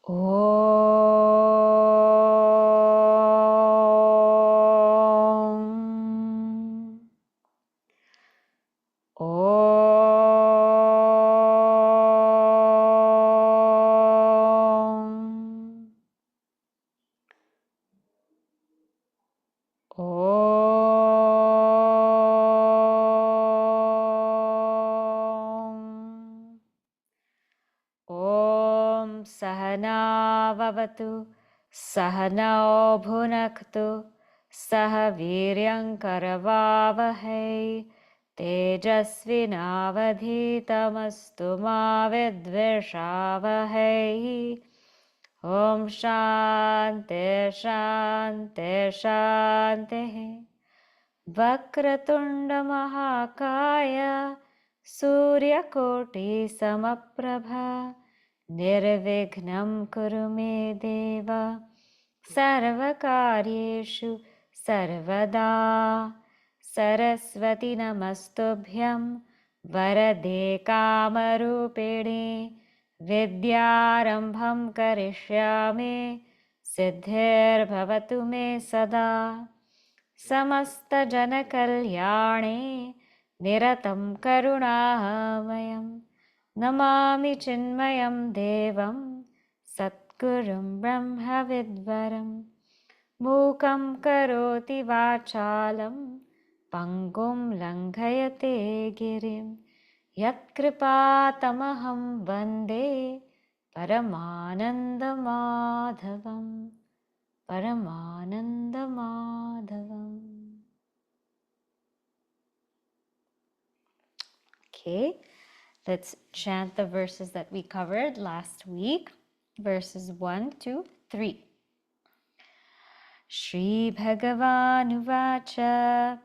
Om. Om. Om. Om Sahana Vavatu Sahanao Bhunaktu Saha Viryankaravavahai Tejasvinavadhitamastu ma vidvishavahai. Om Shanti Shanti Shanti. Vakratunda Mahakaya Suryakoti Samaprabha Nirvignam Kurume Deva Sarvakaryeshu Sarvada. Saraswati Namastubhyam Varade Kamarupini Vidyarambham Karishyame Siddhir Bhavatu Me Sada. Samasta Jana Kalyane Niratam Karunamayam Namami Chinmayam Devam Satgurum Brahma Vidvaram Mukam Karoti Vachalam Pangum Langhayate Girim Yat Kripatamaham Vande Paramananda Madhavam. Paramananda Madhavam. Okay, let's chant the verses that we covered last week. Verses 1 to 3. Shri Bhagavan Uvacha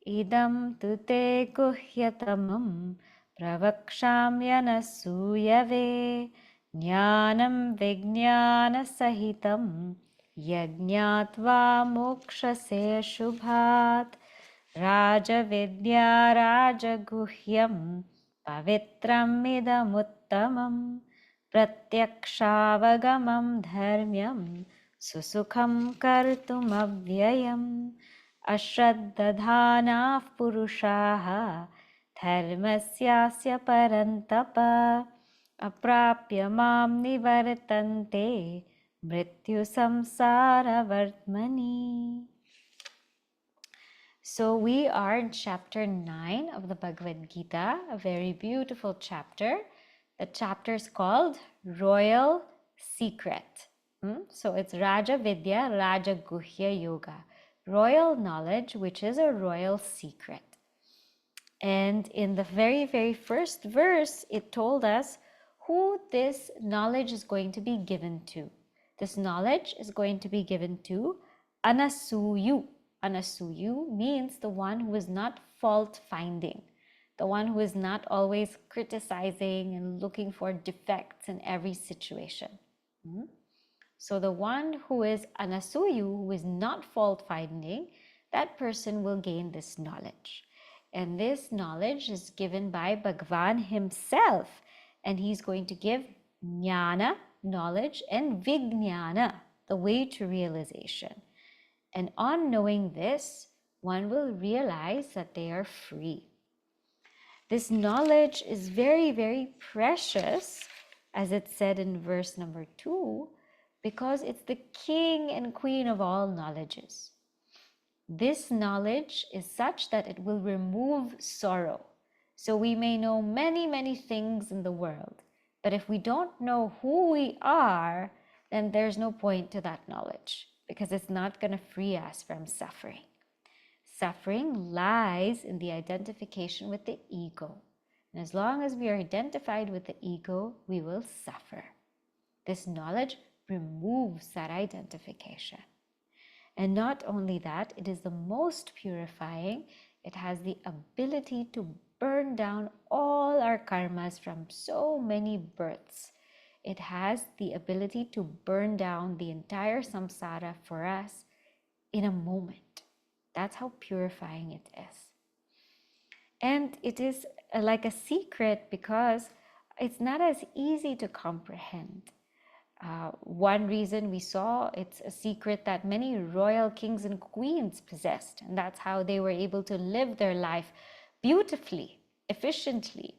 Idam tu te guhyatamam pravakshamyana suyave jnanam vijnana sahitam yajñatva mokshase shubhat raja vidya raja guhyam pavitram idamuttamam pratyakshaavagamam dharmyam susukham kartum avyayam ashraddadhanah purushaha dharmasyasya parantapa aprapya mam nivartante mrityu samsara vartmani. So we are in chapter 9 of the Bhagavad Gita, a very beautiful chapter. The chapter is called Royal Secret. So it's Raja Vidya, Raja Guhya Yoga, royal knowledge, which is a royal secret. And in the very, very first verse, it told us who this knowledge is going to be given to. This knowledge is going to be given to Anasuyu. Anasuyu means the one who is not fault-finding, the one who is not always criticizing and looking for defects in every situation. So the one who is Anasuyu, who is not fault-finding, that person will gain this knowledge. And this knowledge is given by Bhagwan himself. And he's going to give jnana, knowledge, and vijnana, the way to realization. And on knowing this, one will realize that they are free. This knowledge is very, very precious, as it said in verse number 2, because it's the king and queen of all knowledges. This knowledge is such that it will remove sorrow. So we may know many, many things in the world, but if we don't know who we are, then there's no point to that knowledge, because it's not going to free us from suffering. Suffering lies in the identification with the ego. And as long as we are identified with the ego, we will suffer. This knowledge removes that identification. And not only that, it is the most purifying. It has the ability to burn down all our karmas from so many births. It has the ability to burn down the entire samsara for us in a moment. That's how purifying it is. And it is like a secret because it's not as easy to comprehend. One reason we saw, it's a secret that many royal kings and queens possessed, and that's how they were able to live their life beautifully, efficiently,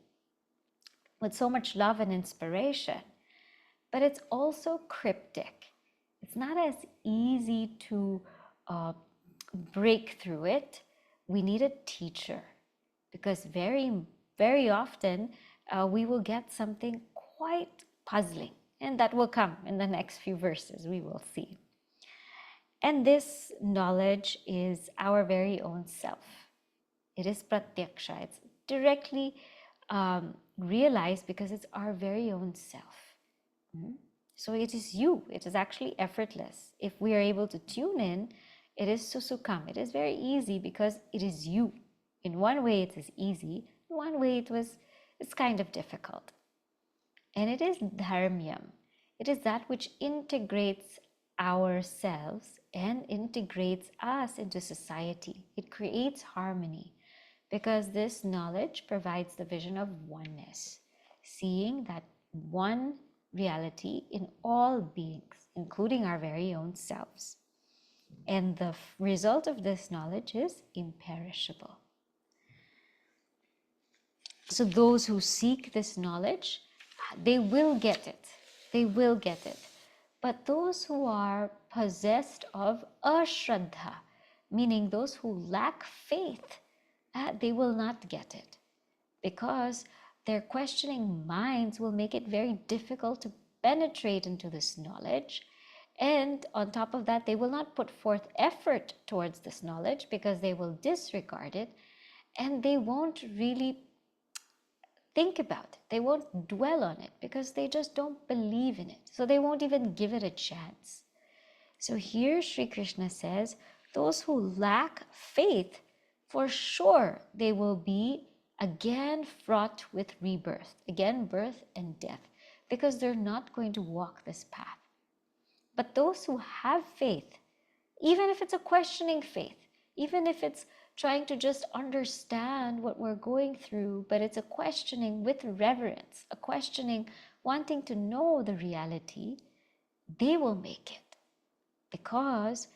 with so much love and inspiration. But it's also cryptic. It's not as easy to uh, break through it. We need a teacher, because very often we will get something quite puzzling, and that will come in the next few verses, we will see. And this knowledge is our very own self. It is pratyaksha. It's directly realized because it's our very own self. So it is you. It is actually effortless. If we are able to tune in, it is susukam. It is very easy because it is you. In one way it is easy, in one way it's kind of difficult. And it is dharmyam. It is that which integrates ourselves and integrates us into society. It creates harmony because this knowledge provides the vision of oneness, seeing that one reality in all beings, including our very own selves. And the result of this knowledge is imperishable. So those who seek this knowledge, they will get it. They will get it. But those who are possessed of ashraddha, meaning those who lack faith, they will not get it, because their questioning minds will make it very difficult to penetrate into this knowledge. And on top of that, they will not put forth effort towards this knowledge because they will disregard it, and they won't really think about it. They won't dwell on it because they just don't believe in it. So they won't even give it a chance. So here Sri Krishna says, those who lack faith, for sure they will be again fraught with rebirth, again birth and death, because they're not going to walk this path. But those who have faith, even if it's a questioning faith, even if it's trying to just understand what we're going through, but it's a questioning with reverence, a questioning wanting to know the reality, they will make it. Because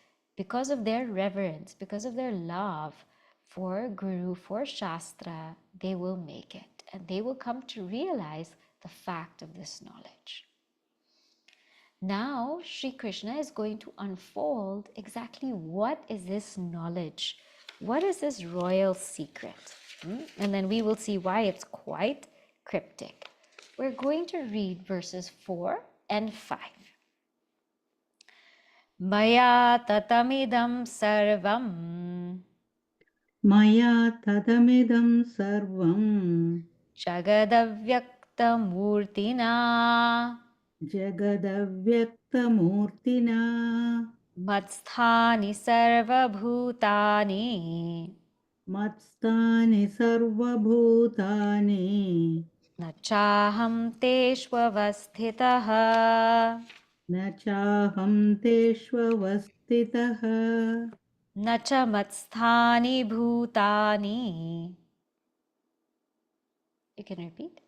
of their reverence, because of their love for Guru, for Shastra, they will make it, and they will come to realize the fact of this knowledge. Now, Sri Krishna is going to unfold exactly what is this knowledge, what is this royal secret, and then we will see why it's quite cryptic. We're going to read verses 4 and 5. Maya tatamidam sarvam Maya tadamidam sarvam jagadavyaktamurtina Jagadavyaktamurtina matsthani sarvabhutani Matstani sarvabhutani na chaham teshvavasthitaha Na chaham teshvavastitaha na cha matsthani bhutani. You can repeat.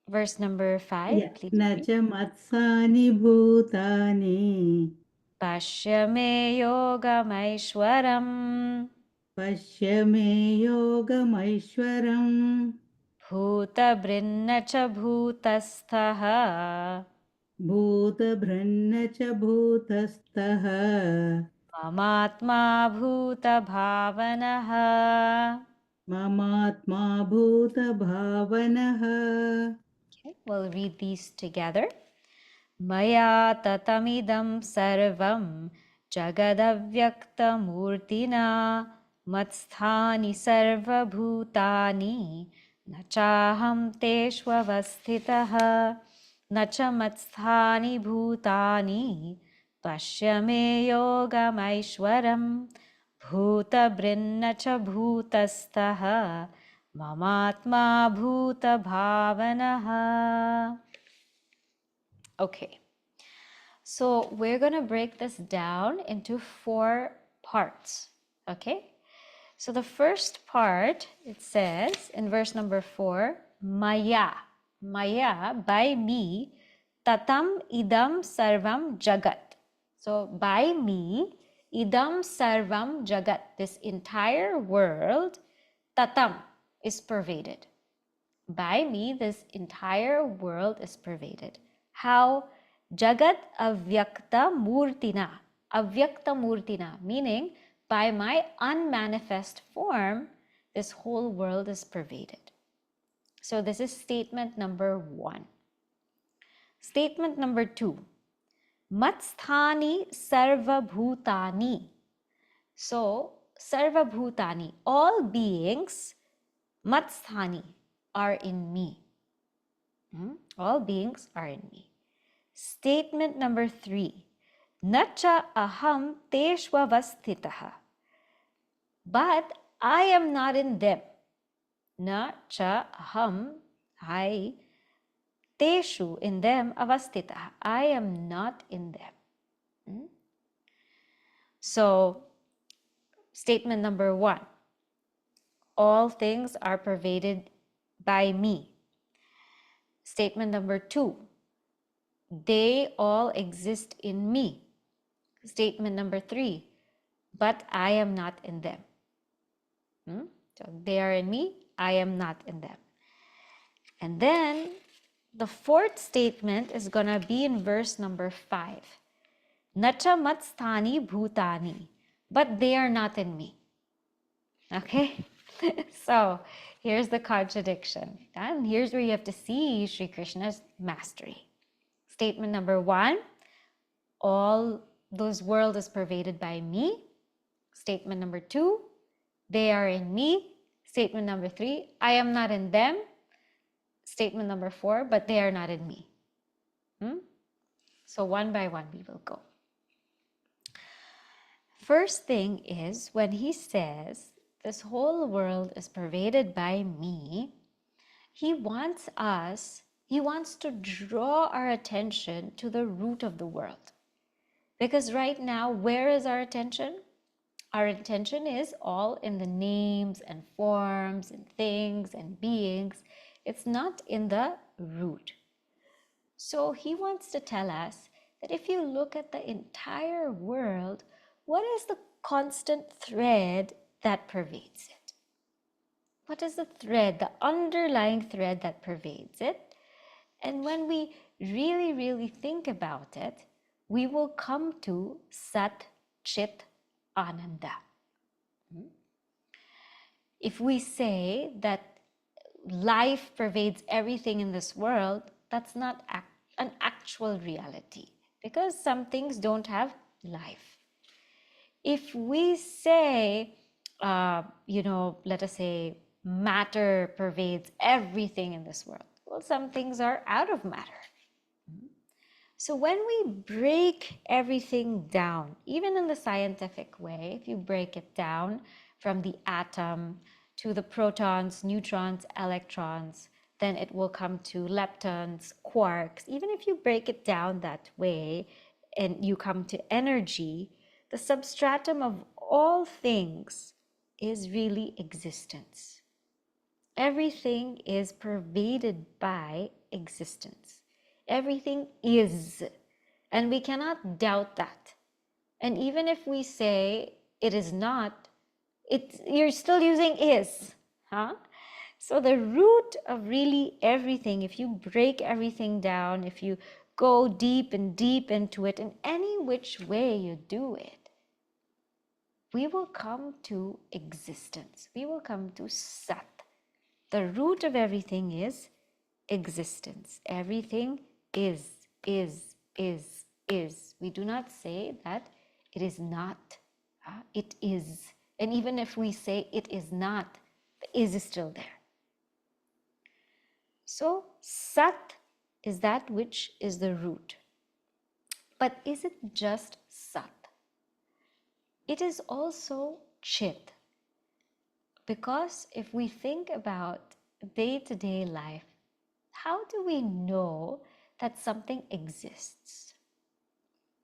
Verse number 5, please Na repeat. cha matsani bhutani Pashya me yogamaishwaram Pashya me yogamaishwaram bhutabrinna cha bhutasthaha Bhutabhranna cha bhutastaha mamatma bhutabhavanaha. Mamatma bhuta bhavanaha. Okay, we'll read these together. Maya tatamidam sarvam jagadavyaktamurtina matsthani sarvabhutani nachaham teshvavasthitaha nacha matsthani bhutani pasya me yogamaishwaram bhutabrinna cha bhutastaha mamatma bhutabhavanaha. Okay, so we're going to break this down into 4 parts. Okay, so the first part, it says in verse number 4, Maya. Maya, by me, tatam idam sarvam jagat. So by me, idam sarvam jagat, this entire world, tatam, is pervaded. By me, this entire world is pervaded. How? Jagat avyakta murtina. Avyakta murtina, meaning by my unmanifest form, this whole world is pervaded. So this is statement number 1. Statement number 2. Matsthani sarva bhutani. So sarva bhutani, all beings, matsthani, are in me. All beings are in me. Statement number 3. Nacha aham teshvavasthitaha. But I am not in them. Nacha aham, I, teshu, in them, avastitaha. I am not in them. So, statement number 1. All things are pervaded by me. Statement number 2. They all exist in me. Statement number 3. But I am not in them. So they are in me, I am not in them. And then the 4th statement is going to be in verse number 5. Nacha matsthani bhutani. But they are not in me. Okay? So here's the contradiction. And here's where you have to see Sri Krishna's mastery. Statement number 1, all those world is pervaded by me. Statement number 2, they are in me. Statement number 3, I am not in them. Statement number 4, but they are not in me. So one by one we will go. First thing is, when he says this whole world is pervaded by me, he wants to draw our attention to the root of the world. Because right now, where is our attention? Our attention is all in the names and forms and things and beings. It's not in the root. So he wants to tell us that if you look at the entire world, what is the constant thread that pervades it? What is the thread, the underlying thread that pervades it? And when we really, really think about it, we will come to Sat, Chit, Ananda. If we say that life pervades everything in this world, that's not an actual reality, because some things don't have life. If we say, let us say matter pervades everything in this world, well, some things are out of matter. So when we break everything down, even in the scientific way, if you break it down from the atom to the protons, neutrons, electrons, then it will come to leptons, quarks. Even if you break it down that way and you come to energy, the substratum of all things is really existence. Everything is pervaded by existence. Everything is, and we cannot doubt that. And even if we say it is not, you're still using is, huh? So the root of really everything, if you break everything down, if you go deep and deep into it, in any which way you do it, we will come to existence. We will come to Sat. The root of everything is existence. Everything is. We do not say that it is not. It is. And even if we say it is not, the is still there. So, Sat is that which is the root. But is it just Sat? It is also Chit. Because if we think about day-to-day life, how do we know that something exists?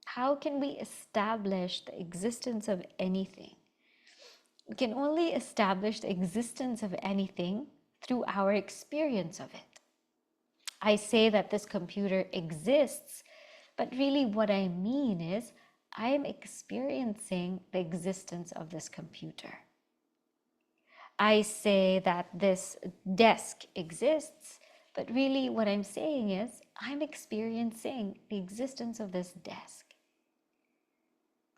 How can we establish the existence of anything? We can only establish the existence of anything through our experience of it. I say that this computer exists, but really what I mean is I am experiencing the existence of this computer. I say that this desk exists, but really what I'm saying is I'm experiencing the existence of this desk.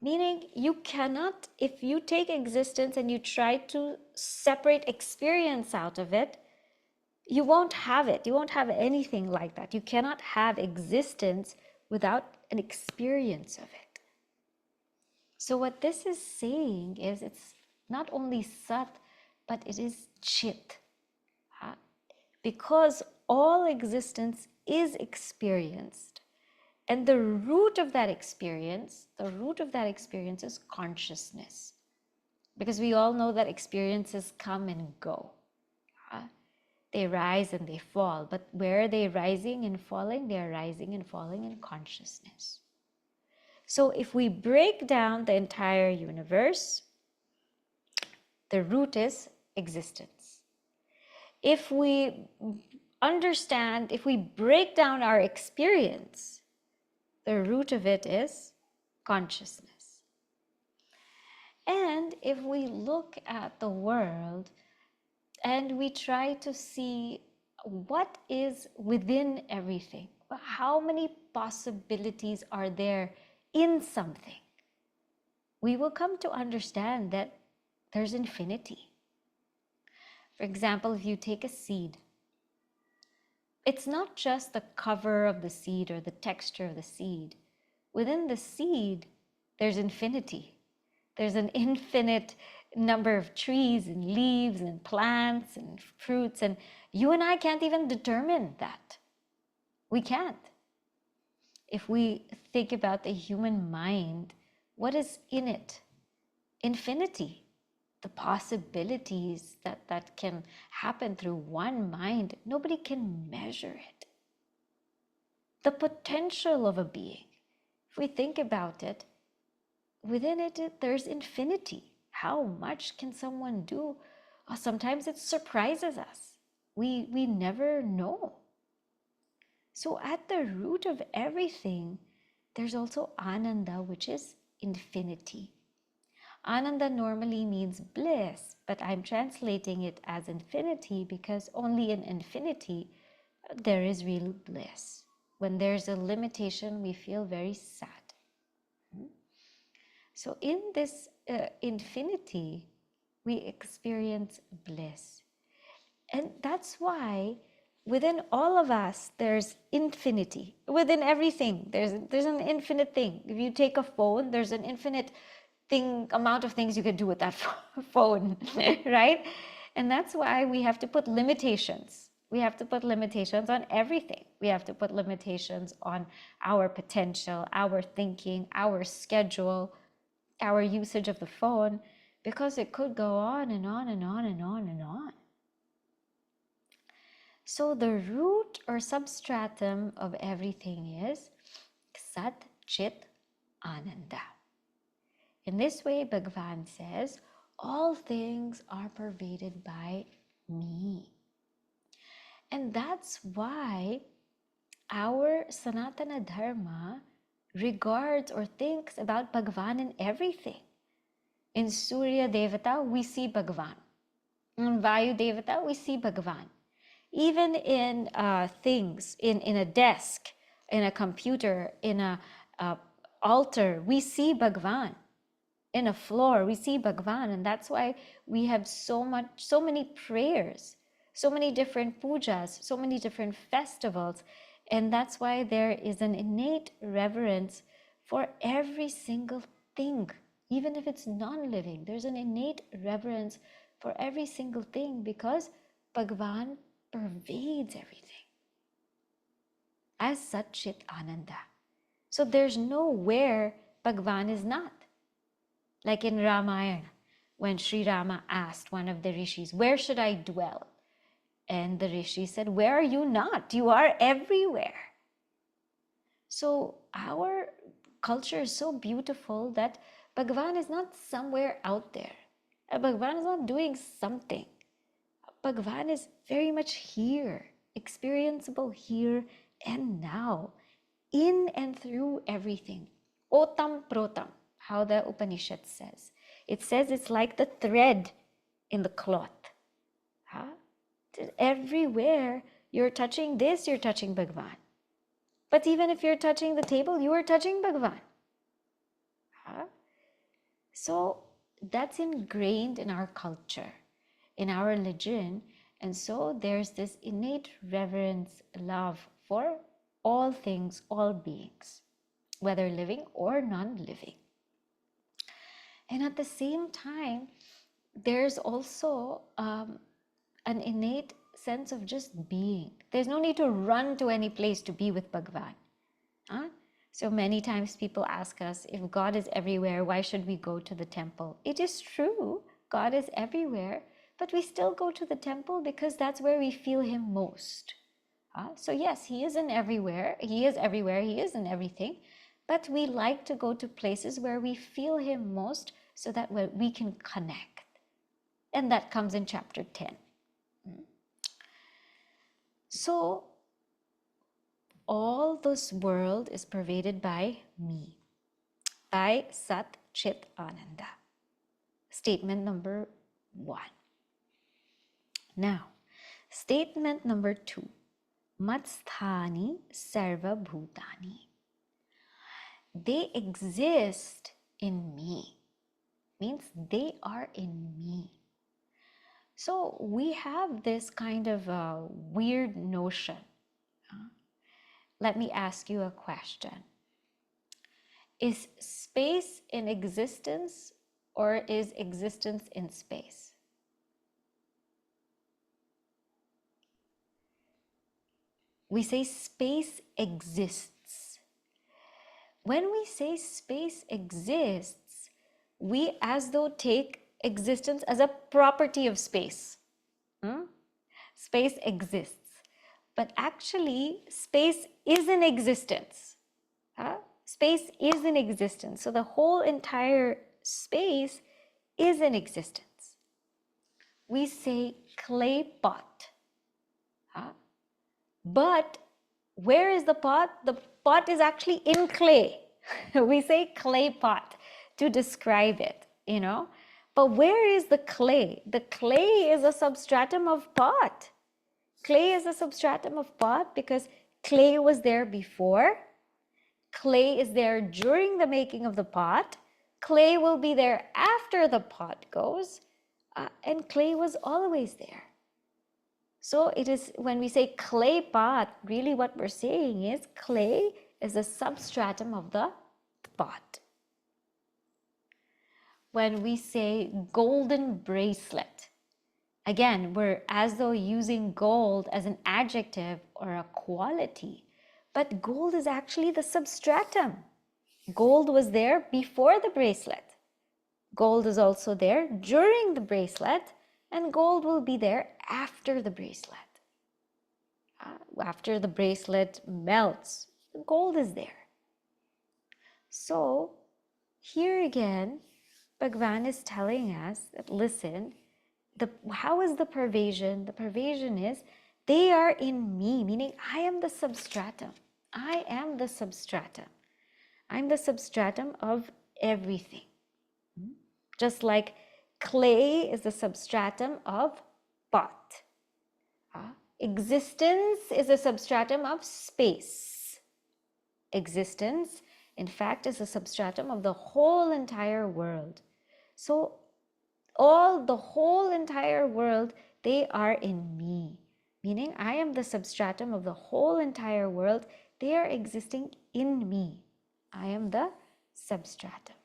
Meaning you cannot, if you take existence and you try to separate experience out of it, you won't have it. You won't have anything like that. You cannot have existence without an experience of it. So what this is saying is it's not only Sat, but it is Chit. Because all existence is experienced. And the root of that experience is consciousness. Because we all know that experiences come and go. They rise and they fall. But where are they rising and falling? They are rising and falling in consciousness. So if we break down the entire universe, the root is existence. If we understand, if we break down our experience, the root of it is consciousness. And if we look at the world and we try to see what is within everything, how many possibilities are there in something, we will come to understand that there's infinity. For example, if you take a seed, it's not just the cover of the seed or the texture of the seed. Within the seed, there's infinity. There's an infinite number of trees and leaves and plants and fruits, and you and I can't even determine that. We can't. If we think about the human mind, what is in it? Infinity. The possibilities that can happen through one mind, nobody can measure it. The potential of a being, if we think about it, within it there's infinity. How much can someone do? Sometimes it surprises us. We never know. So at the root of everything, there's also Ananda, which is infinity. Ananda normally means bliss, but I'm translating it as infinity because only in infinity there is real bliss. When there's a limitation, we feel very sad. So in this infinity, we experience bliss. And that's why within all of us, there's infinity. Within everything, there's an infinite thing. If you take a phone, there's an infinite amount of things you can do with that phone, right? And that's why we have to put limitations. We have to put limitations on everything. We have to put limitations on our potential, our thinking, our schedule, our usage of the phone, because it could go on and on and on and on and on. So the root or substratum of everything is Sat, Chit, Ananda. In this way, Bhagwan says, all things are pervaded by me. And that's why our Sanatana Dharma regards or thinks about Bhagwan in everything. In Surya Devata, we see Bhagwan. In Vayu Devata, we see Bhagwan. Even in things, in a desk, in a computer, in a altar, we see Bhagwan. In a floor, we see Bhagwan, and that's why we have so many prayers, so many different pujas, so many different festivals, and that's why there is an innate reverence for every single thing, even if it's non-living. There's an innate reverence for every single thing because Bhagwan pervades everything as Sat Chit Ananda. So there's nowhere Bhagwan is not. Like in Ramayana, when Sri Rama asked one of the rishis, where should I dwell? And the rishi said, where are you not? You are everywhere. So our culture is so beautiful that Bhagwan is not somewhere out there. Bhagwan is not doing something. Bhagwan is very much here experienceable here and now, in and through everything. Otam protam, how the Upanishad says. It says it's like the thread in the cloth. Huh? Everywhere you're touching this, you're touching Bhagwan. But even if you're touching the table, you are touching Bhagwan. Huh? So that's ingrained in our culture, in our religion. And so there's this innate reverence, love for all things, all beings, whether living or non-living. And at the same time, there's also an innate sense of just being. There's no need to run to any place to be with Bhagwan. Huh? So many times people ask us, if God is everywhere, why should we go to the temple? It is true, God is everywhere, but we still go to the temple because that's where we feel Him most. So yes, He is in everywhere, He is everywhere, He is in everything, but we like to go to places where we feel Him most so that we can connect. And that comes in chapter 10. So all this world is pervaded by me, by Sat Chit Ananda. Statement number 1. Now, statement number 2. Matsthani sarva bhutani. They exist in me. Means they are in me. So we have this kind of weird notion. Let me ask you a question. Is space in existence or is existence in space? We say space exists. When we say space exists, we as though take existence as a property of space. Space exists. But actually, space is in existence. Space is in existence. So the whole entire space is in existence. We say clay pot. But where is the pot? The pot is actually in clay. We say clay pot to describe it, But where is the clay? The clay is a substratum of pot. Clay is a substratum of pot because clay was there before. Clay is there during the making of the pot. Clay will be there after the pot goes. And clay was always there. So it is, when we say clay pot, really what we're saying is clay is a substratum of the pot. When we say golden bracelet, again, we're as though using gold as an adjective or a quality, but gold is actually the substratum. Gold was there before the bracelet. Gold is also there during the bracelet, and gold will be there after the bracelet. After the bracelet melts, the gold is there. So here again, Bhagwan is telling us that, listen, how is the pervasion? The pervasion is they are in me, meaning I am the substratum. I am the substratum. I'm the substratum of everything. Just like clay is the substratum of pot. Existence is a substratum of space. Existence, in fact, is a substratum of the whole entire world. So the whole entire world, they are in me. Meaning I am the substratum of the whole entire world. They are existing in me. I am the substratum.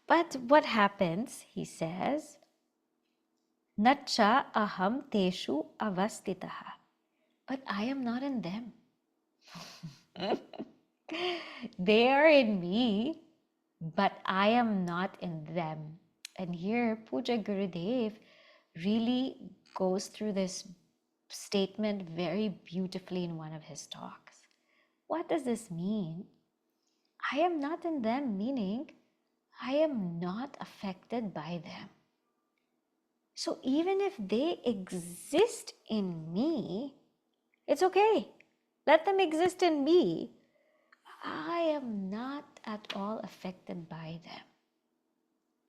But what happens, he says, Nacha aham teshu avastitaha. But I am not in them. They are in me, but I am not in them. And here Puja Gurudev really goes through this statement very beautifully in one of his talks. What does this mean? I am not in them, meaning I am not affected by them. So even if they exist in me, it's okay. Let them exist in me. I am not at all affected by them.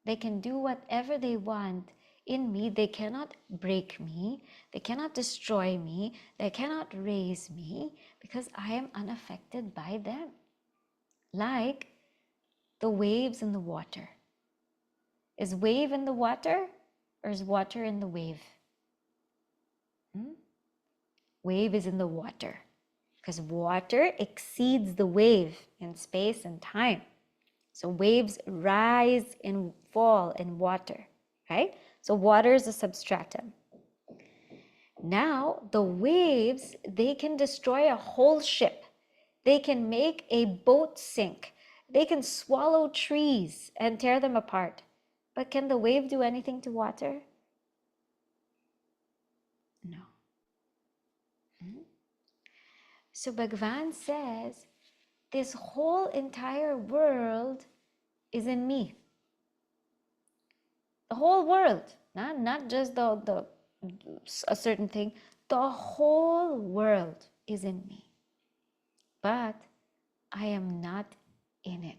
They can do whatever they want in me. They cannot break me. They cannot destroy me. They cannot raise me because I am unaffected by them. Like the waves in the water. Is wave in the water or is water in the wave? Wave is in the water because water exceeds the wave in space and time. So waves rise and fall in water, right? So water is a substratum. Now the waves, they can destroy a whole ship. They can make a boat sink. They can swallow trees and tear them apart. But can the wave do anything to water? No. So Bhagwan says, this whole entire world is in me. The whole world, not just a certain thing. The whole world is in me. But I am not in it.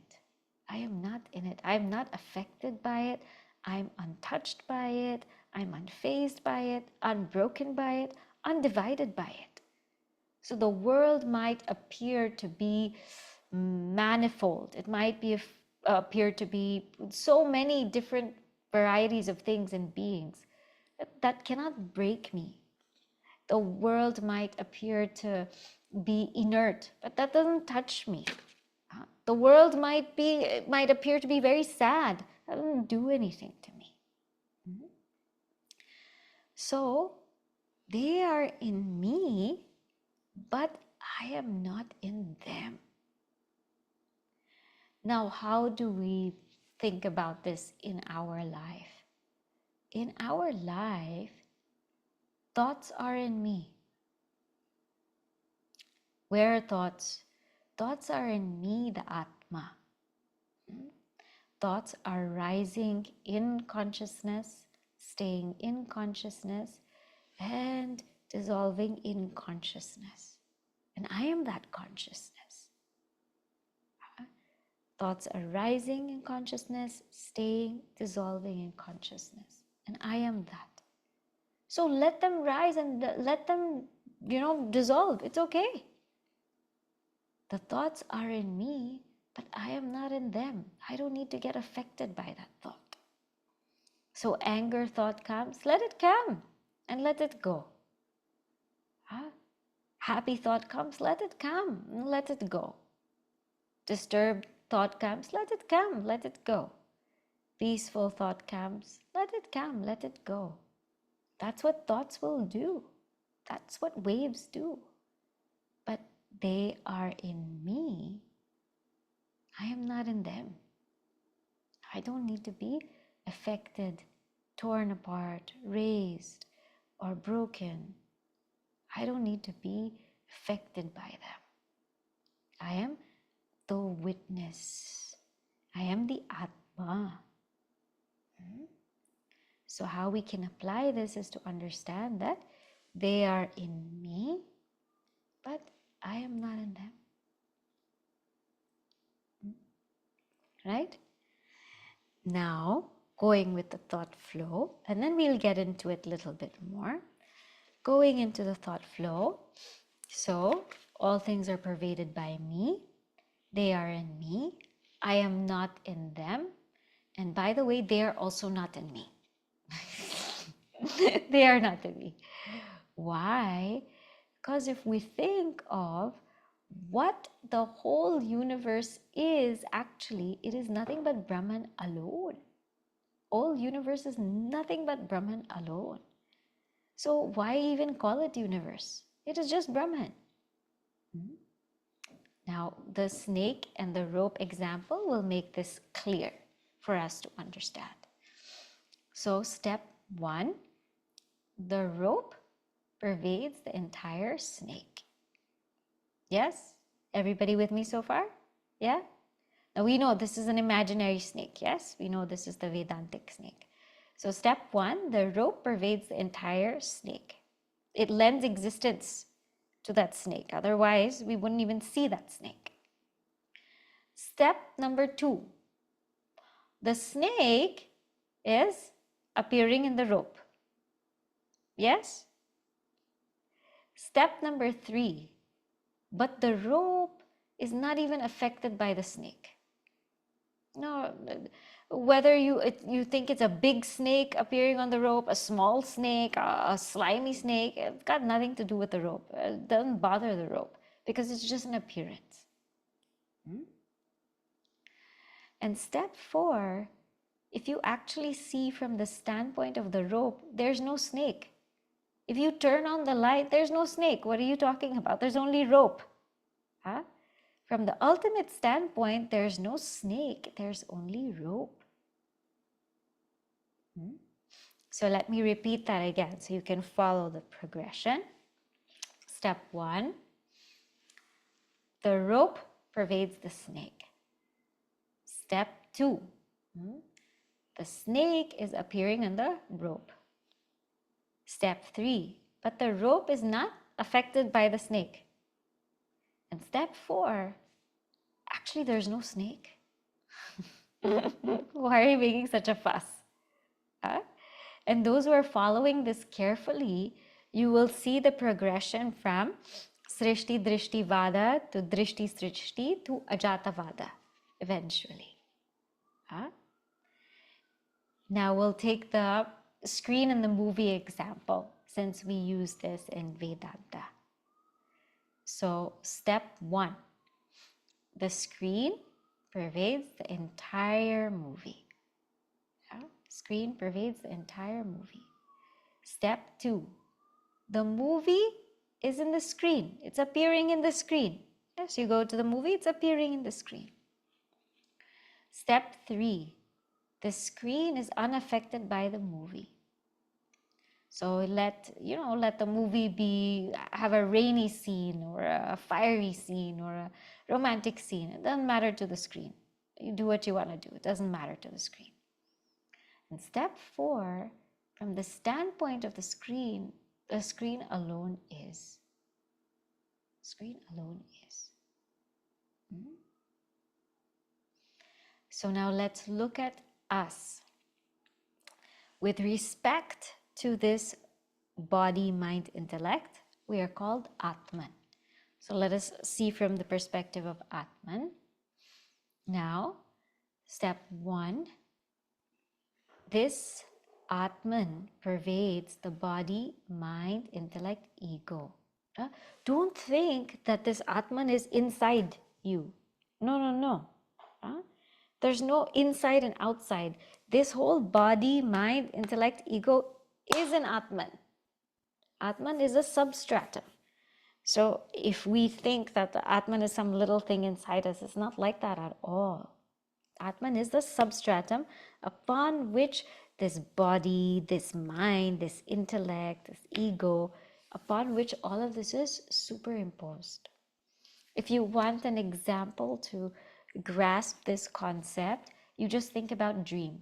I am not in it. I am not affected by it. I'm untouched by it. I'm unfazed by it, unbroken by it, undivided by it. So the world might appear to be manifold. It might be appear to be so many different varieties of things and beings that cannot break me. The world might appear to be inert, but that doesn't touch me. The world might appear to be very sad. That doesn't do anything to me. So they are in me, but I am not in them. Now, how do we think about this in our life? In our life, thoughts are in me. Where are thoughts? Thoughts are in me, the atma. Thoughts are rising in consciousness, staying in consciousness, and dissolving in consciousness. And I am that consciousness. Thoughts are rising in consciousness, staying, dissolving in consciousness. And I am that. So let them rise and let them, dissolve. It's okay. The thoughts are in me, but I am not in them. I don't need to get affected by that thought. So anger thought comes, let it come and let it go. Happy thought comes, let it come and let it go. Disturbed thought comes, let it come, let it go. Peaceful thought comes, let it come, let it go. That's what thoughts will do. That's what waves do. But they are in me. I am not in them. I don't need to be affected, torn apart, raised, or broken. I don't need to be affected by them. I am the witness. I am the atma. So how we can apply this is to understand that they are in me, but I am not in them. Right? Now, going with the thought flow, and then we'll get into it a little bit more. Going into the thought flow. So, all things are pervaded by me. They are in me. I am not in them. And by the way, they are also not in me. They are not in me. Why? Because if we think of what the whole universe is, actually, it is nothing but Brahman alone. All universe is nothing but Brahman alone. So why even call it universe? It is just Brahman. Now, the snake and the rope example will make this clear for us to understand. So step 1, the rope pervades the entire snake. Yes? Everybody with me so far? Yeah? Now we know this is an imaginary snake. Yes? We know this is the Vedantic snake. So step 1, the rope pervades the entire snake. It lends existence to that snake. Otherwise, we wouldn't even see that snake. Step number 2, the snake is appearing in the rope. Yes? Step number 3, but the rope is not even affected by the snake. No, whether you think it's a big snake appearing on the rope, a small snake, a slimy snake, it's got nothing to do with the rope. It doesn't bother the rope because it's just an appearance. And step 4, if you actually see from the standpoint of the rope, there's no snake. If you turn on the light, there's no snake. What are you talking about? There's only rope. Huh? From the ultimate standpoint, there's no snake, there's only rope. So let me repeat that again so you can follow the progression. Step 1, the rope pervades the snake. Step 2, the snake is appearing on the rope. Step 3, but the rope is not affected by the snake. And step 4, actually there's no snake. Why are you making such a fuss? Huh? And those who are following this carefully, you will see the progression from Srishti Drishti Vada to Drishti Srishti to Ajata Vada eventually. Huh? Now we'll take the screen and the movie example since we use this in Vedanta. So step 1, the screen pervades the entire movie. Screen pervades the entire movie. Step 2, the movie is in the screen. It's appearing in the screen. Yes, you go to the movie, it's appearing in the screen. Step 3, the screen is unaffected by the movie. So let the movie have a rainy scene or a fiery scene or a romantic scene. It doesn't matter to the screen. You do what you want to do. It doesn't matter to the screen. And step 4, from the standpoint of the screen alone is. Screen alone is. So now let's look at us. With respect to this body, mind, intellect, we are called atman. So let us see from the perspective of atman. Now, step 1, this atman pervades the body, mind, intellect, ego. Don't think that this atman is inside you. No. There's no inside and outside. This whole body, mind, intellect, ego is an atman. Atman is a substratum. So if we think that the atman is some little thing inside us, it's not like that at all. Atman is the substratum upon which this body, this mind, this intellect, this ego, upon which all of this is superimposed. If you want an example to grasp this concept, you just think about dream.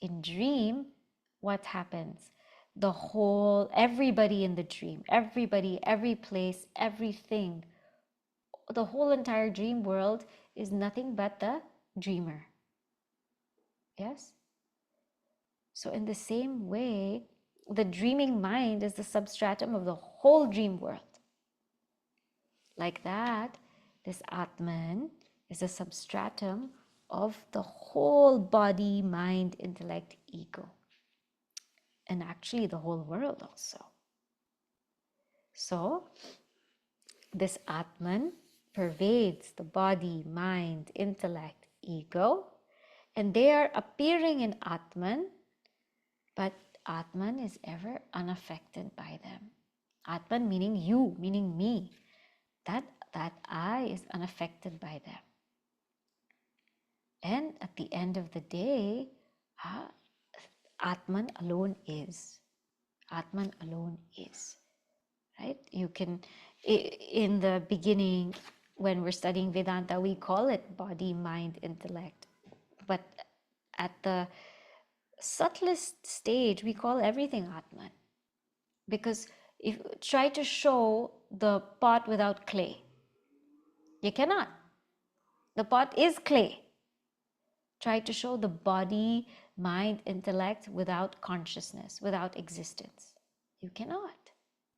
In dream, what happens? Everybody in the dream, everybody, every place, everything, the whole entire dream world is nothing but the dreamer. Yes? So in the same way, the dreaming mind is the substratum of the whole dream world. Like that, this Atman is a substratum of the whole body, mind, intellect, ego. And actually the whole world also. So, this Atman pervades the body, mind, intellect, ego, and they are appearing in Atman, but Atman is ever unaffected by them. Atman meaning you, meaning me. That I is unaffected by them. And at the end of the day, Atman alone is. Atman alone is. Right? You can, in the beginning, when we're studying Vedanta, we call it body, mind, intellect. But at the subtlest stage, we call everything Atman. Because if try to show the pot without clay, you cannot. The pot is clay. Try to show the body, mind, intellect without consciousness, without existence. You cannot.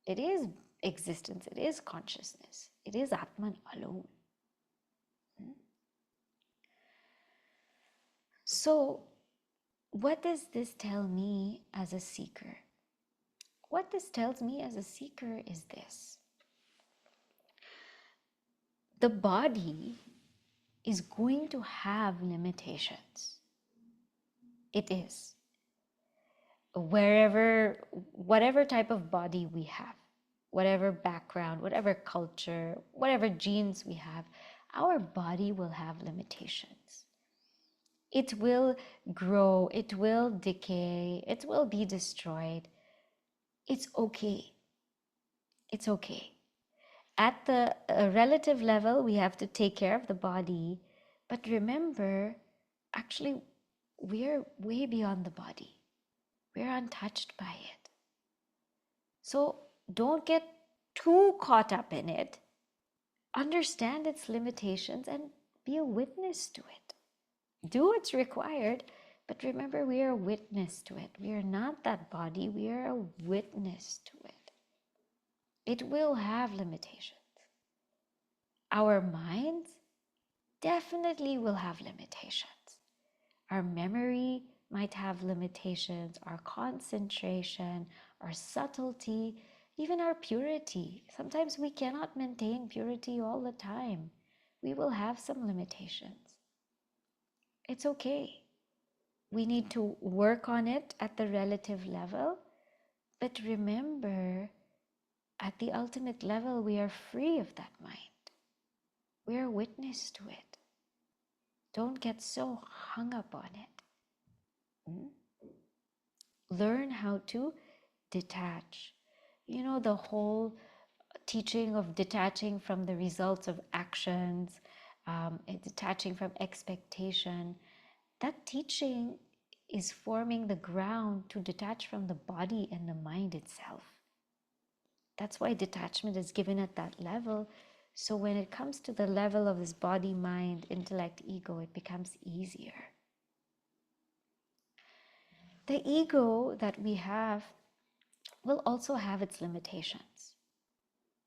It is existence, it is consciousness, it is Atman alone. So, what does this tell me as a seeker? What this tells me as a seeker is this: the body is going to have limitations. It is. Whatever type of body we have, whatever background, whatever culture, whatever genes we have, our body will have limitations. It will grow, it will decay, it will be destroyed. It's okay. It's okay. At the relative level, we have to take care of the body. But remember, actually, we're way beyond the body. We're untouched by it. So don't get too caught up in it. Understand its limitations and be a witness to it. Do what's required, but remember, we are a witness to it. We are not that body, we are a witness to it. It will have limitations. Our minds definitely will have limitations. Our memory might have limitations, our concentration, our subtlety, even our purity. Sometimes we cannot maintain purity all the time. We will have some limitations. It's okay. We need to work on it at the relative level, but remember, at the ultimate level, we are free of that mind. We are witness to it. Don't get so hung up on it. Learn how to detach. You know, the whole teaching of detaching from the results of actions, detaching from expectation, that teaching is forming the ground to detach from the body and the mind itself. That's why detachment is given at that level. So when it comes to the level of this body, mind, intellect, ego, it becomes easier. The ego that we have will also have its limitations.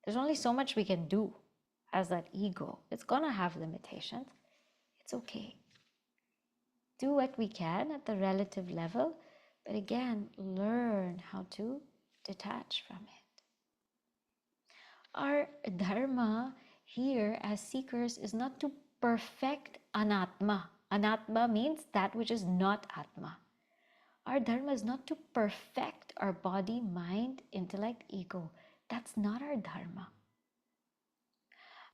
There's only so much we can do as that ego. It's going to have limitations. It's okay. Do what we can at the relative level, but again, learn how to detach from it. Our dharma here as seekers is not to perfect anatma. Anatma means that which is not atma. Our dharma is not to perfect our body, mind, intellect, ego. That's not our dharma.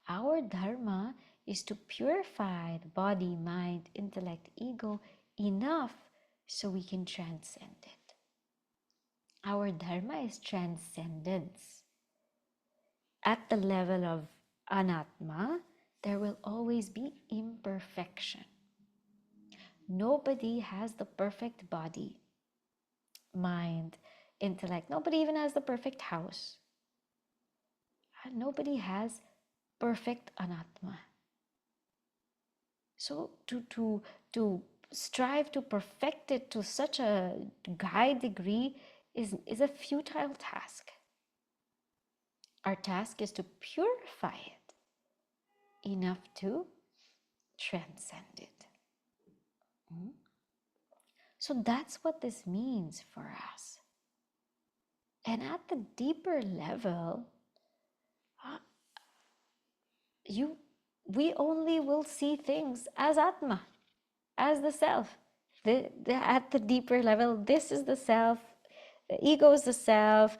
Our dharma is to purify the body, mind, intellect, ego enough so we can transcend it. Our dharma is transcendence. At the level of anatma, there will always be imperfection. Nobody has the perfect body, mind, intellect. Nobody even has the perfect house. Nobody has perfect anatma. So to strive to perfect it to such a high degree is a futile task. Our task is to purify it enough to transcend it. So that's what this means for us. And at the deeper level, we only will see things as Atma, as the self. At the deeper level, this is the self, the ego is the self,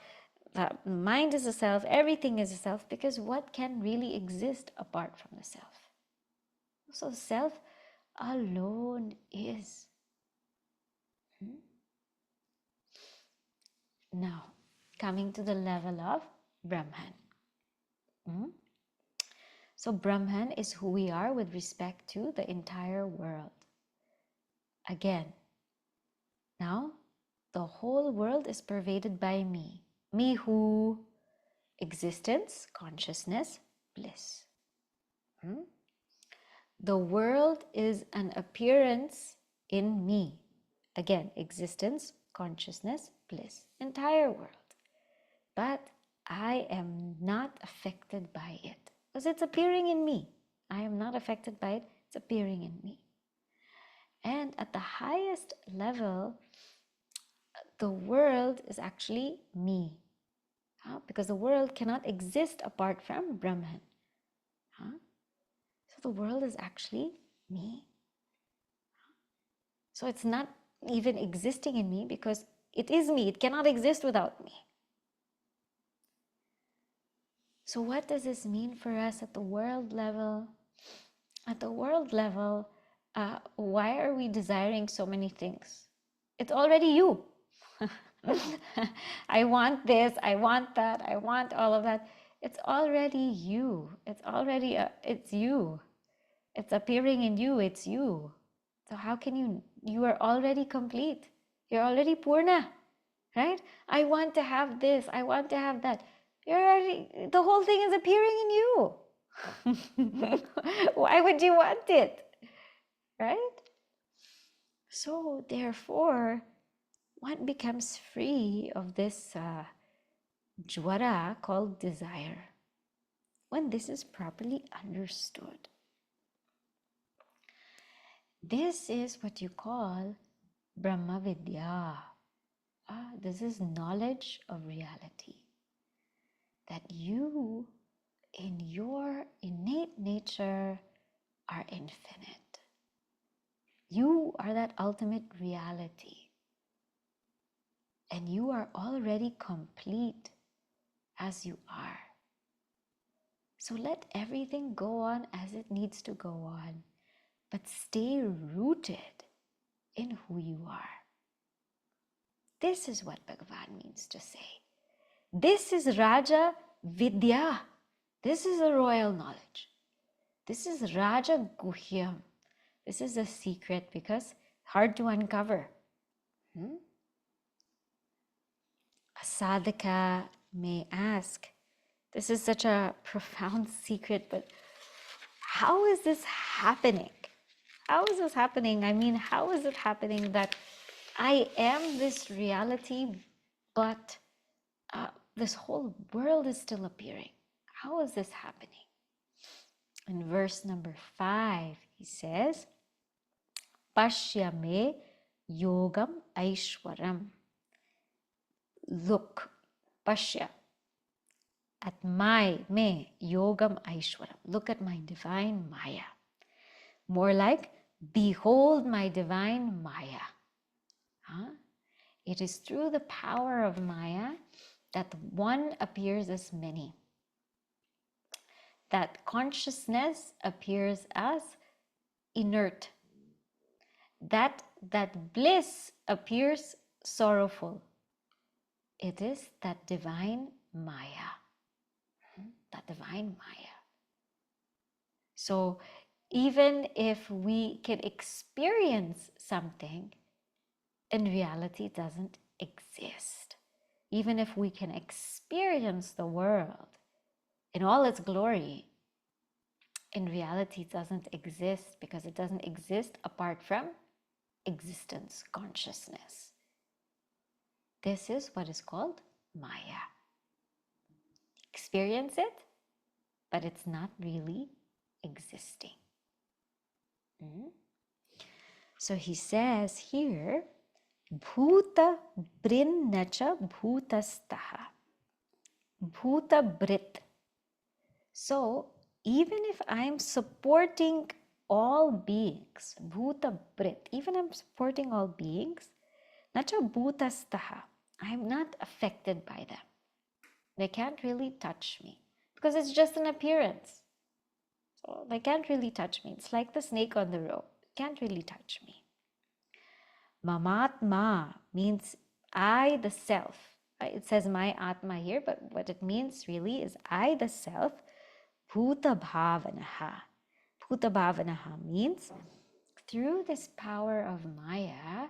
the mind is the self, everything is the self, because what can really exist apart from the self? So self alone is. Now, coming to the level of Brahman. So Brahman is who we are with respect to the entire world. Again, Now, the whole world is pervaded by me. Me who? Existence, consciousness, bliss. Hmm? The world is an appearance in me. Again, existence, consciousness, bliss. Entire world. But I am not affected by it because it's appearing in me. I am not affected by it. It's appearing in me. And at the highest level, the world is actually me. Because the world cannot exist apart from Brahman. So the world is actually me. So it's not even existing in me because it is me. It cannot exist without me. So what does this mean for us at the world level? At the world level, why are we desiring so many things? It's already you. I want this, I want that, I want all of that. It's already you. It's already, it's you. It's appearing in you, it's you. So how can you are already complete. You're already Purna, right? I want to have this, I want to have that. You're already, the whole thing is appearing in you. Why would you want it, right? So therefore, one becomes free of this jwara called desire when this is properly understood. This is what you call Brahma Vidya. This is knowledge of reality. That you, in your innate nature, are infinite. You are that ultimate reality. And you are already complete as you are. So let everything go on as it needs to go on, but stay rooted in who you are. This is what Bhagwan means to say. This is Raja Vidya. This is a royal knowledge. This is Raja Guhyam. This is a secret because hard to uncover. A sadhaka may ask, this is such a profound secret, but how is this happening? How is this happening? I mean, how is it happening that I am this reality, but this whole world is still appearing? How is this happening? In verse number 5, he says, Pashya me yogam aishwaram. Look, Pashya, at me yogam aishwaram. Look at my divine Maya. More like, behold my divine Maya. It is through the power of Maya that one appears as many. That consciousness appears as inert. That bliss appears sorrowful. It is that divine Maya. That divine Maya. So even if we can experience something, in reality it doesn't exist. Even if we can experience the world in all its glory, in reality it doesn't exist because it doesn't exist apart from existence, consciousness. This is what is called Maya. Experience it, but it's not really existing. So he says here, Bhuta brinnacha bhutastaha. Bhuta brit. So even if I'm supporting all beings, bhuta brit, even I'm supporting all beings, nacha bhutastaha, I'm not affected by them. They can't really touch me because it's just an appearance. So they can't really touch me. It's like the snake on the rope. Can't really touch me. Mamatma means I, the self. It says my atma here, but what it means really is I, the self. Bhuta bhavanaha. Bhuta bhavanaha means through this power of Maya,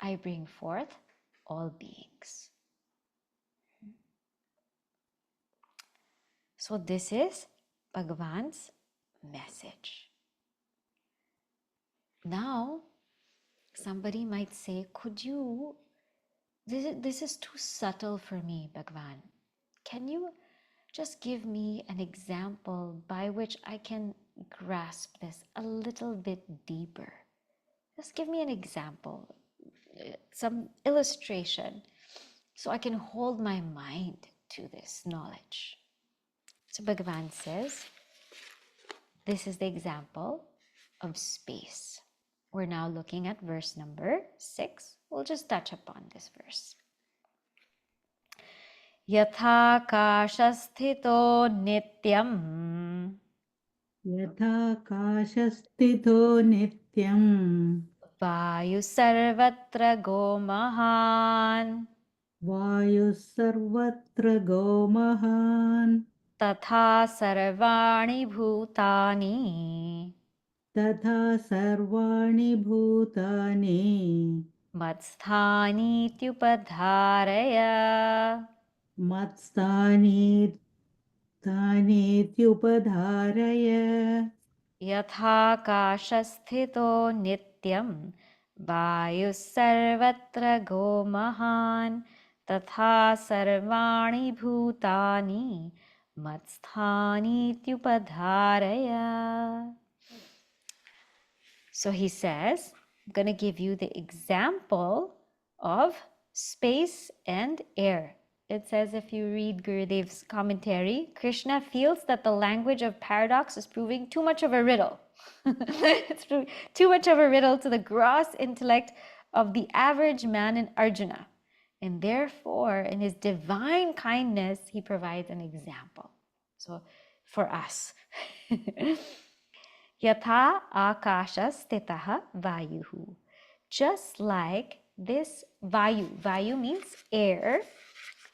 I bring forth all beings. So this is Bhagwan's message. Now, somebody might say, could you, this is too subtle for me, Bhagwan. Can you just give me an example by which I can grasp this a little bit deeper? Just give me an example, some illustration, so I can hold my mind to this knowledge. So Bhagavan says, this is the example of space. We're now looking at verse number 6. We'll just touch upon this verse. Yatha kashasthito nityam यथाकाशस्थितो नित्यम् vayu sarvatra go mahan वायुः सर्वत्र गोमहान् tatha sarvani bhutani तथा सर्वाणि भूतानि मत्स्थानीत्युपधारय मत्स्थानि तानीत्युपधारय यथाकाशस्थितो नित्यं वायुः सर्वत्र गो महान् तथा सर्वाणि भूतानि मत्स्थानीत्युपधारय. So he says, I'm going to give you the example of space and air. It says, if you read Gurudev's commentary, Krishna feels that the language of paradox is proving too much of a riddle. It's too much of a riddle to the gross intellect of the average man in Arjuna. And therefore, in his divine kindness, he provides an example. So for us. Yatha akasha stitaha vayuhu. Just like this vayu. Vayu means air.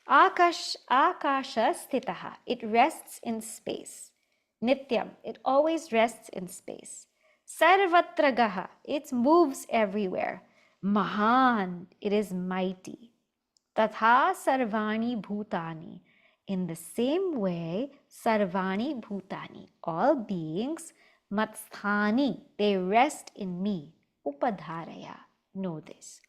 Akasha stitaha. It rests in space. Nityam. It always rests in space. Sarvatra gaha. It moves everywhere. Mahan. It is mighty. Tatha sarvani bhutani. In the same way, sarvani bhutani. All beings, matsthani, they rest in me. Upadharaya. Know this.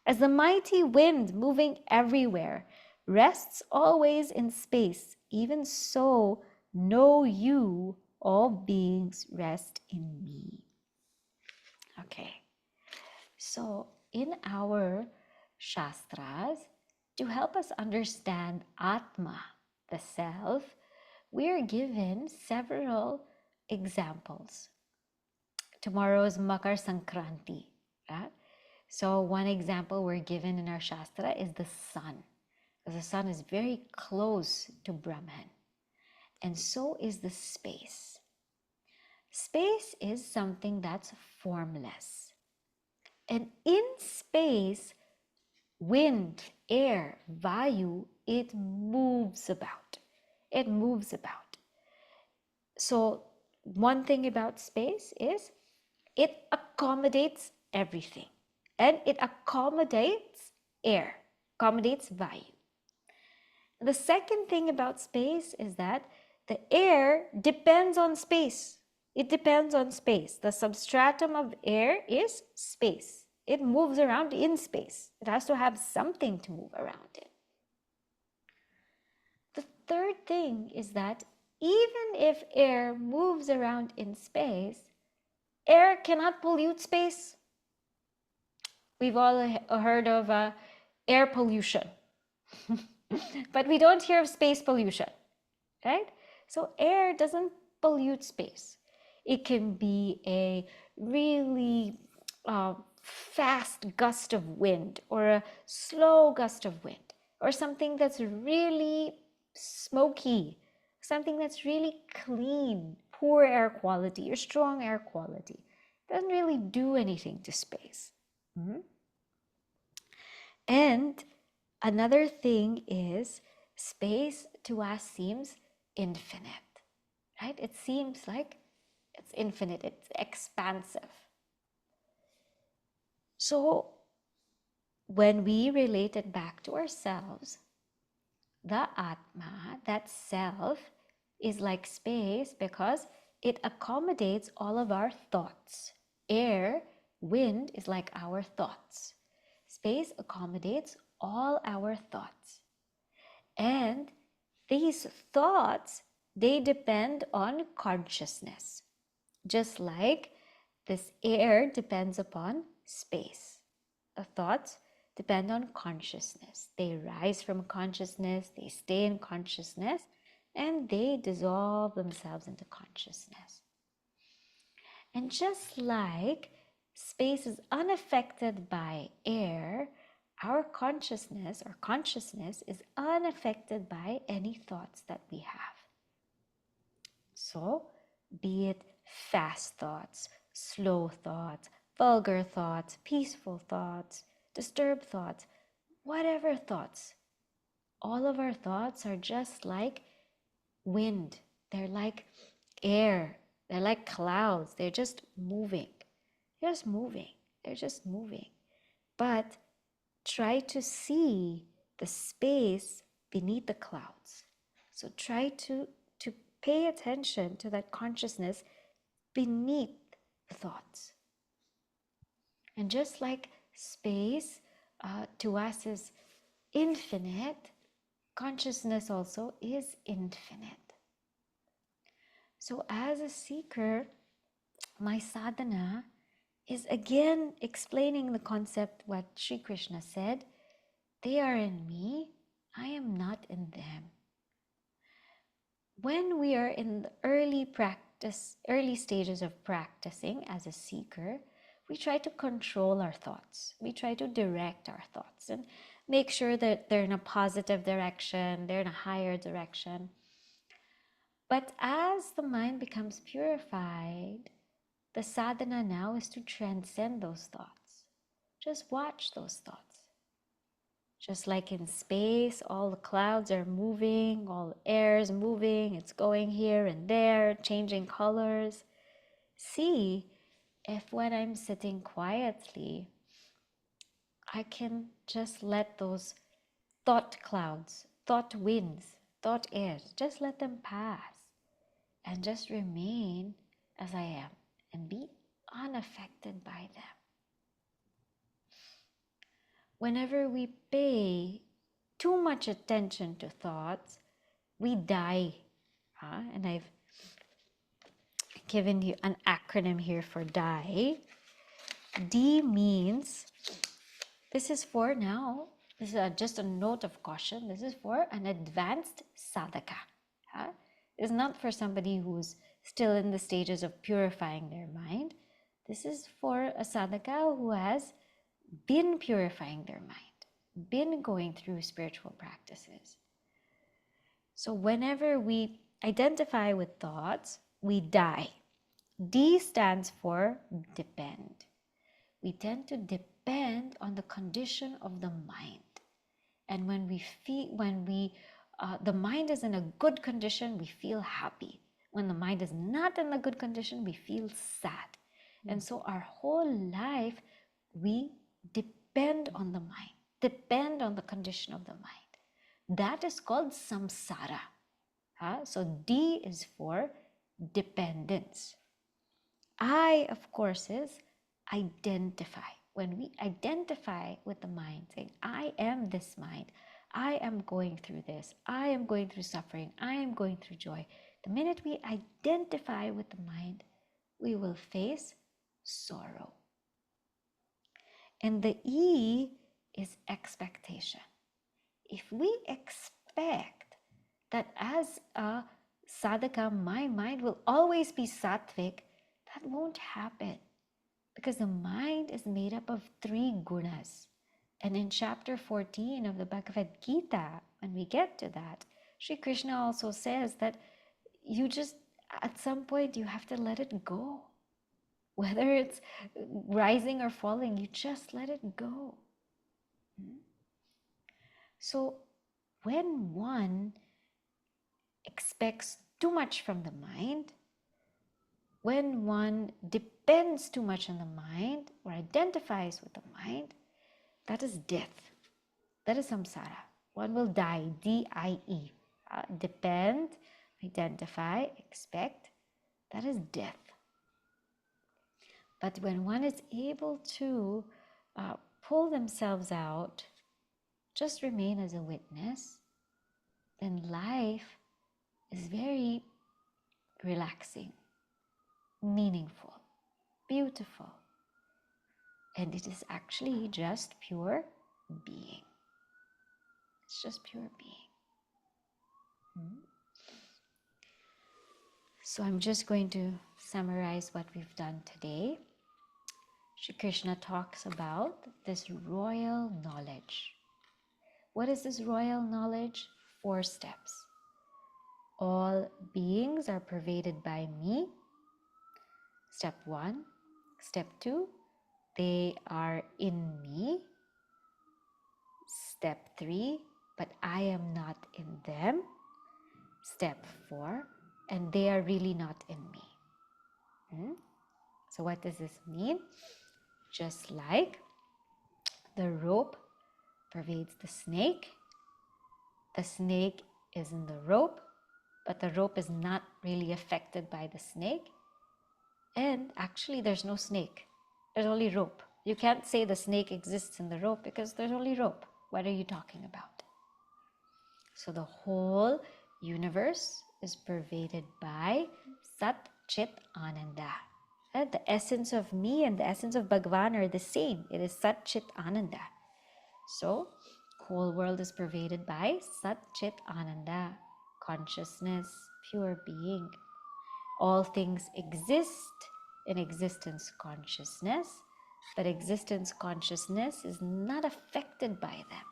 As the mighty wind moving everywhere rests always in space, even so know you, all beings rest in me. Okay. So in our Shastras, to help us understand Atma, the self, we are given several examples. Tomorrow is Makar Sankranti. Right? So one example we're given in our Shastra is the sun. Because the sun is very close to Brahman. And so is the space. Space is something that's formless. And in space, wind, air, vayu, it moves about. It moves about. So one thing about space is it accommodates everything. And it accommodates air, accommodates vayu. The second thing about space is that the air depends on space. It depends on space. The substratum of air is space. It moves around in space. It has to have something to move around in. The third thing is that even if air moves around in space, air cannot pollute space. We've all heard of air pollution, but we don't hear of space pollution, right? So air doesn't pollute space. It can be a really fast gust of wind or a slow gust of wind or something that's really smoky, something that's really clean, poor air quality or strong air quality. It doesn't really do anything to space. And another thing is space to us seems infinite, right? It seems like it's infinite, it's expansive. So when we relate it back to ourselves, the atma, that self, is like space because it accommodates all of our thoughts. Air, wind is like our thoughts. Space accommodates all our thoughts. And these thoughts, they depend on consciousness, just like this air depends upon space. The thoughts depend on consciousness. They rise from consciousness, they stay in consciousness, and they dissolve themselves into consciousness. And just like space is unaffected by air, our consciousness is unaffected by any thoughts that we have. So, be it fast thoughts, slow thoughts, vulgar thoughts, peaceful thoughts, disturbed thoughts, whatever thoughts, all of our thoughts are just like wind. They're like air. They're like clouds. They're just moving. They're just moving. They're just moving. But try to see the space beneath the clouds. So try to pay attention to that consciousness beneath the thoughts. And just like space to us is infinite, consciousness also is infinite. So as a seeker, my sadhana is again explaining the concept what Sri Krishna said, they are in me, I am not in them. When we are in the early stages of practicing as a seeker, we try to control our thoughts. We try to direct our thoughts and make sure that they're in a positive direction, they're in a higher direction. But as the mind becomes purified, the sadhana now is to transcend those thoughts. Just watch those thoughts. Just like in space, all the clouds are moving, all the air is moving, it's going here and there, changing colors. See if when I'm sitting quietly, I can just let those thought clouds, thought winds, thought airs, just let them pass and just remain as I am and be unaffected by them. Whenever we pay too much attention to thoughts, we die. And I've given you an acronym here for die. D means, this is for now, this is just a note of caution, this is for an advanced sadhaka. It's not for somebody who's still in the stages of purifying their mind. This is for a sadhaka who has been purifying their mind, been going through spiritual practices. So whenever we identify with thoughts, we die. D stands for depend. We tend to depend on the condition of the mind. And when the mind is in a good condition, we feel happy. When the mind is not in a good condition, we feel sad. And so our whole life, we depend on the mind, depend on the condition of the mind. That is called samsara. So D is for dependence. I, of course, is identify. When we identify with the mind, saying, I am this mind, I am going through this, I am going through suffering, I am going through joy. The minute we identify with the mind, we will face sorrow. And the E is expectation. If we expect that as a sadhaka, my mind will always be sattvic, that won't happen. Because the mind is made up of 3 gunas. And in chapter 14 of the Bhagavad Gita, when we get to that, Sri Krishna also says that you just, at some point, you have to let it go. Whether it's rising or falling, you just let it go. So when one expects too much from the mind, when one depends too much on the mind or identifies with the mind, That is death. That is samsara. One will die, D-I-E. Depend, identify, expect. That is death. But when one is able to pull themselves out, just remain as a witness, then life is very relaxing, meaningful, beautiful. And it is actually just pure being. It's just pure being. So I'm just going to summarize what we've done today. Shri Krishna talks about this royal knowledge. What is this royal knowledge? 4 steps. All beings are pervaded by me. Step 1. Step 2, they are in me. Step 3, but I am not in them. Step 4, and they are really not in me. So what does this mean? Just like the rope pervades the snake is in the rope, but the rope is not really affected by the snake. And actually there's no snake, there's only rope. You can't say the snake exists in the rope because there's only rope. What are you talking about? So the whole universe is pervaded by Sat, Chit, Ananda. And the essence of me and the essence of Bhagwan are the same. It is Sat, Chit, Ananda. So whole world is pervaded by Sat, Chit, Ananda, consciousness, pure being. All things exist in existence consciousness, but existence consciousness is not affected by them.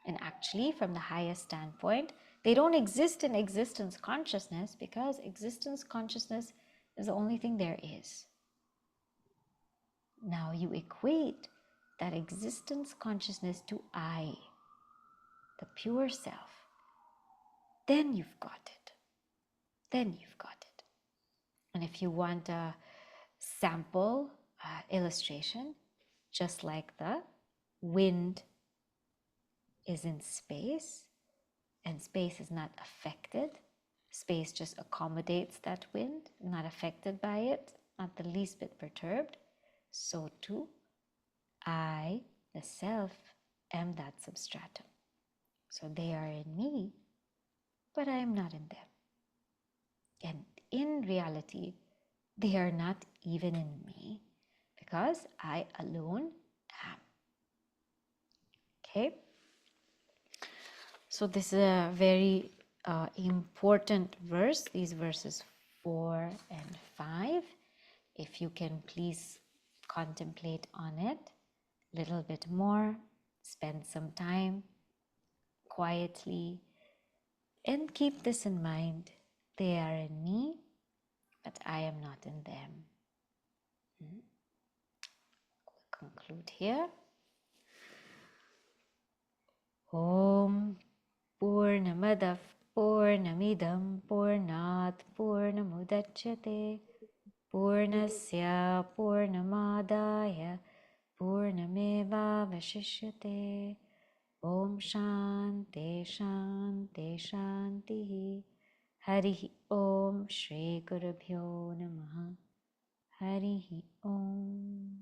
And actually, from the highest standpoint, they don't exist in existence consciousness because existence consciousness is the only thing there is. Now you equate that existence consciousness to I, the pure self. Then you've got it. Then you've got it. And if you want a sample illustration, just like the wind is in space and space is not affected, space just accommodates that wind, not affected by it, not the least bit perturbed, so too I, the self, am that substratum. So they are in me, but I am not in them. And in reality, they are not even in me because I alone am. Okay? So this is a very important verse, these verses 4 and 5. If you can please contemplate on it a little bit more, spend some time quietly, and keep this in mind. They are in me, but I am not in them. We'll conclude here. Om Purnamadav Purnamidam Purnat Purnamudachyate Purnasya Purnamadaya Purnameva Vashishyate. Om Shanti Shanti Shanti. Harihi Om Shri Gurubhyo Namaha. Harihi Om.